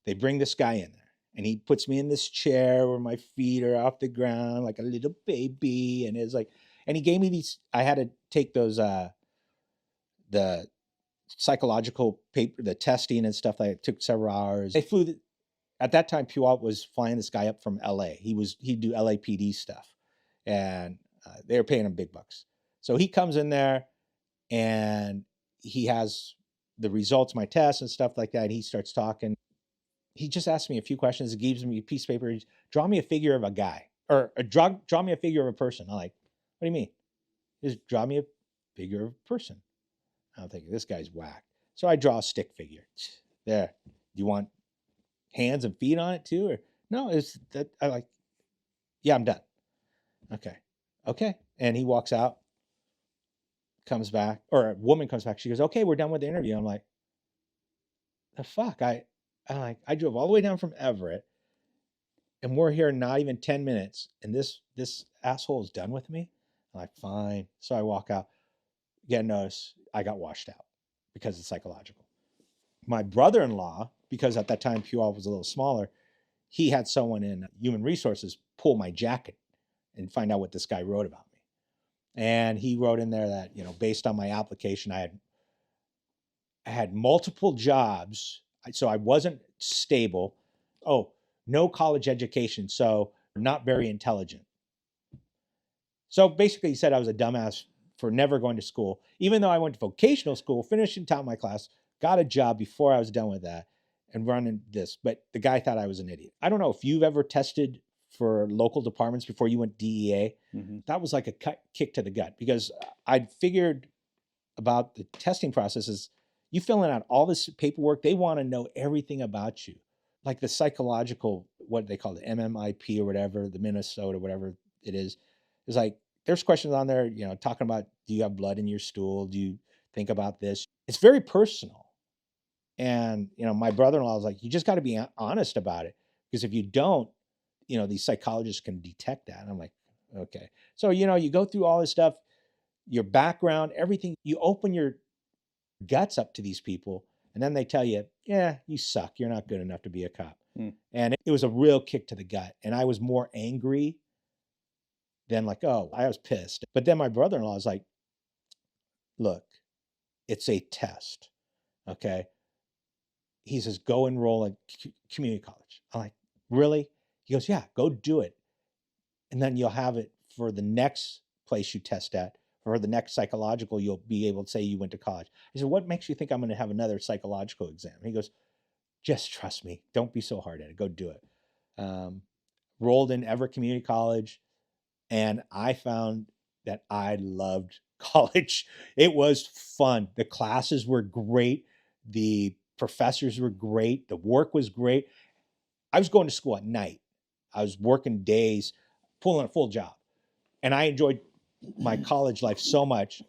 they bring this guy in there, and he puts me in this chair where my feet are off the ground like a little baby, and it's like, and he gave me these. I had to take those the psychological paper, the testing and stuff. Like it took several hours. They flew at that time. Puyallup was flying this guy up from L.A. He'd do LAPD stuff, and they were paying him big bucks. So he comes in there, and he has the results, my tests and stuff like that. And he starts talking. He just asked me a few questions. He gives me a piece of paper. Draw me a figure of a guy, or draw me a figure of a person. I'm like, what do you mean? Just draw me a figure of a person. I'm thinking, this guy's whack. So I draw a stick figure. There. Do you want hands and feet on it too? Or no, it's that I like, yeah, I'm done. Okay. And he walks out, comes back, or a woman comes back. She goes, okay, we're done with the interview. I'm like, the fuck? I drove all the way down from Everett, and we're here not even 10 minutes, and this asshole is done with me. I'm like, fine. So I walk out. Get a notice. I got washed out because it's psychological. My brother-in-law, because at that time Puyallup was a little smaller, he had someone in human resources pull my jacket and find out what this guy wrote about me. And he wrote in there that, based on my application, I had multiple jobs, so I wasn't stable. Oh, no college education, so not very intelligent. So basically he said I was a dumbass for never going to school, even though I went to vocational school, finished in top of my class, got a job before I was done with that, and running this. But the guy thought I was an idiot. I don't know if you've ever tested for local departments before you went DEA. Mm-hmm. That was like a kick to the gut, because I'd figured about the testing processes. You filling out all this paperwork, they want to know everything about you. Like the psychological, what they call the MMIP or whatever, the Minnesota, whatever it is like, there's questions on there, talking about, do you have blood in your stool? Do you think about this? It's very personal. And, my brother-in-law was like, you just got to be honest about it. Because if you don't, these psychologists can detect that. And I'm like, okay. So, you go through all this stuff, your background, everything, you open your guts up to these people, and then they tell you, yeah, you suck. You're not good enough to be a cop. And it was a real kick to the gut. And I was more angry than like, oh, I was pissed. But then my brother-in-law was like, look, it's a test. Okay. He says, go enroll at community college. I'm like, really? He goes, yeah, go do it. And then you'll have it for the next place you test at. For the next psychological, you'll be able to say you went to college. I said, what makes you think I'm going to have another psychological exam? He goes, just trust me. Don't be so hard at it. Go do it. Rolled in Everett Community College, and I found that I loved college. It was fun. The classes were great. The professors were great. The work was great. I was going to school at night. I was working days, pulling a full job. And I enjoyed my college life so much.